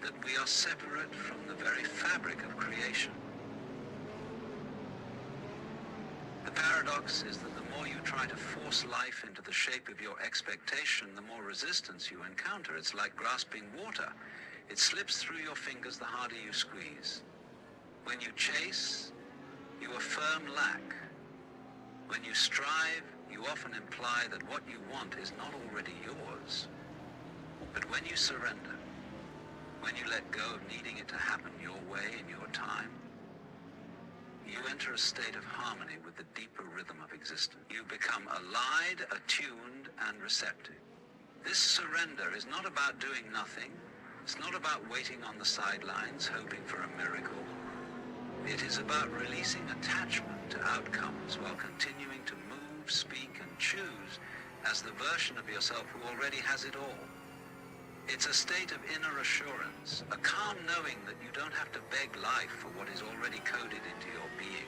that we are separate from the very fabric of creation. The paradox is that the more you try to force life into the shape of your expectation, the more resistance you encounter. It's like grasping water. It slips through your fingers the harder you squeeze. When you chase, you affirm lack. When you strive, you often imply that what you want is not already yours. But when you surrender, when you let go of needing it to happen your way in your time, you enter a state of harmony with the deeper rhythm of existence. You become allied, attuned, and receptive. This surrender is not about doing nothing. It's not about waiting on the sidelines, hoping for a miracle. It is about releasing attachment to outcomes while continuing to move, speak, and choose as the version of yourself who already has it all. It's a state of inner assurance, a calm knowing that you don't have to beg life for what is already coded into your being.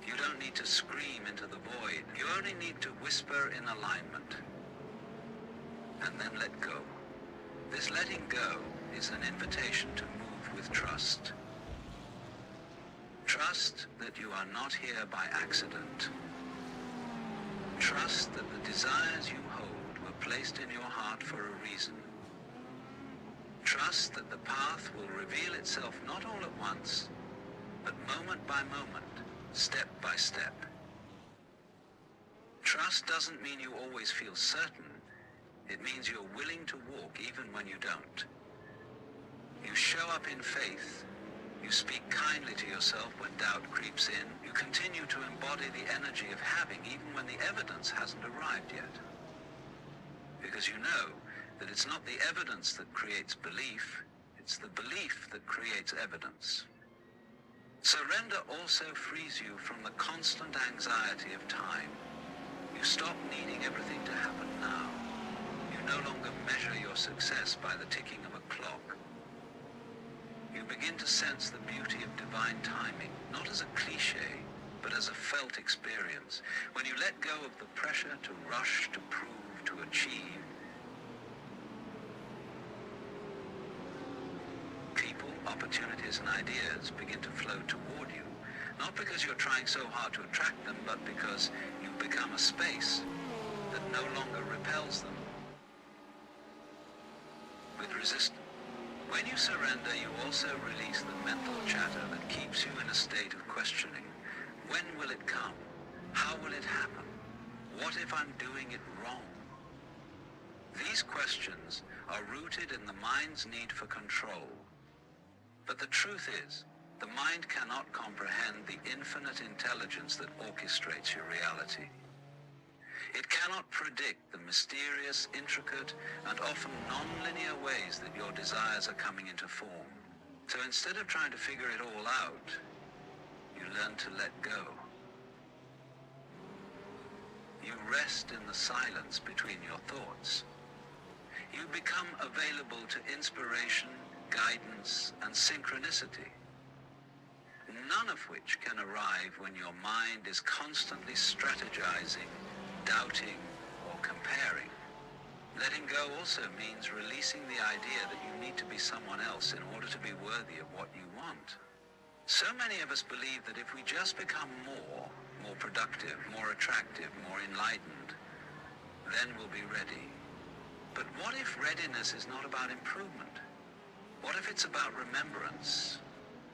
You don't need to scream into the void. You only need to whisper in alignment, and then let go. This letting go is an invitation to move with trust. Trust that you are not here by accident. Trust that the desires you hold were placed in your heart for a reason. Trust that the path will reveal itself not all at once, but moment by moment, step by step. Trust doesn't mean you always feel certain. It means you're willing to walk even when you don't. You show up in faith. You speak kindly to yourself when doubt creeps in. You continue to embody the energy of having even when the evidence hasn't arrived yet. Because you know that it's not the evidence that creates belief, it's the belief that creates evidence. Surrender also frees you from the constant anxiety of time. You stop needing everything to happen now. You no longer measure your success by the ticking of a clock. You begin to sense the beauty of divine timing, not as a cliche, but as a felt experience. When you let go of the pressure to rush, to prove, to achieve, people, opportunities, and ideas begin to flow toward you, not because you're trying so hard to attract them, but because you've become a space that no longer repels them with resistance. When you surrender, you also release the mental chatter that keeps you in a state of questioning. When will it come? How will it happen? What if I'm doing it wrong? These questions are rooted in the mind's need for control. But the truth is, the mind cannot comprehend the infinite intelligence that orchestrates your reality. It cannot predict the mysterious, intricate, and often non-linear ways that your desires are coming into form. So instead of trying to figure it all out, you learn to let go. You rest in the silence between your thoughts. You become available to inspiration, guidance, and synchronicity, none of which can arrive when your mind is constantly strategizing, doubting, or comparing. Letting go also means releasing the idea that you need to be someone else in order to be worthy of what you want. So many of us believe that if we just become more productive, more attractive, more enlightened, then we'll be ready. But what if readiness is not about improvement? What if it's about remembrance?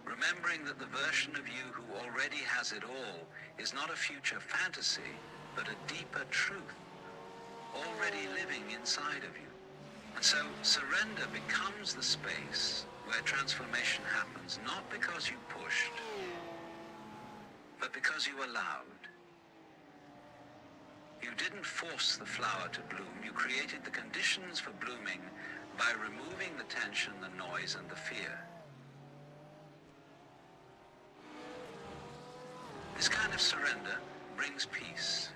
Remembering that the version of you who already has it all is not a future fantasy, but a deeper truth, already living inside of you. And so surrender becomes the space where transformation happens, not because you pushed, but because you allowed. You didn't force the flower to bloom. You created the conditions for blooming by removing the tension, the noise, and the fear. This kind of surrender brings peace.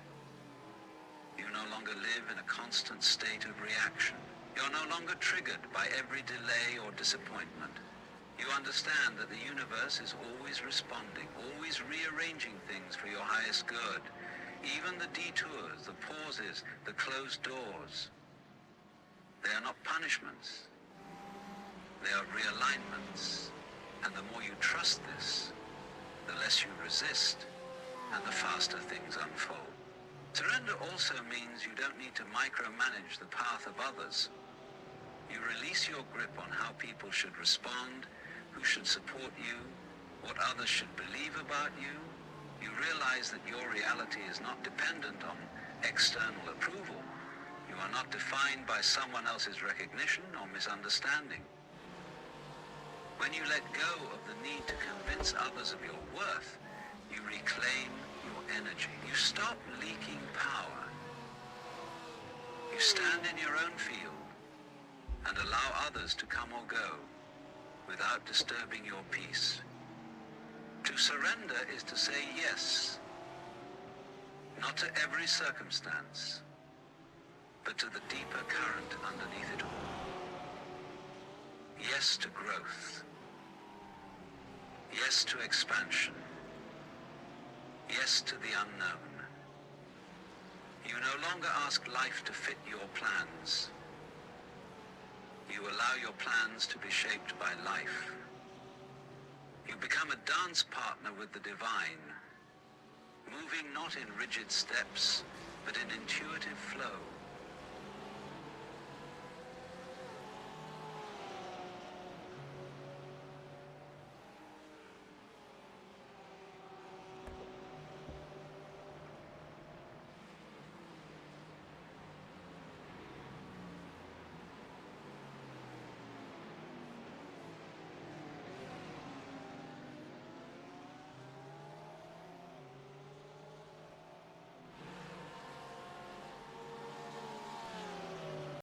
You no longer live in a constant state of reaction. You're no longer triggered by every delay or disappointment. You understand that the universe is always responding, always rearranging things for your highest good. Even the detours, the pauses, the closed doors. They are not punishments. They are realignments. And the more you trust this, the less you resist, and the faster things unfold. Surrender also means you don't need to micromanage the path of others. You release your grip on how people should respond, who should support you, what others should believe about you. You realize that your reality is not dependent on external approval. You are not defined by someone else's recognition or misunderstanding. When you let go of the need to convince others of your worth, you reclaim your energy. You stop leaking power. You stand in your own field and allow others to come or go without disturbing your peace. To surrender is to say yes, not to every circumstance, but to the deeper current underneath it all. Yes to growth. Yes to expansion. Yes to the unknown. You no longer ask life to fit your plans. You allow your plans to be shaped by life. You become a dance partner with the divine, moving not in rigid steps, but in intuitive flow.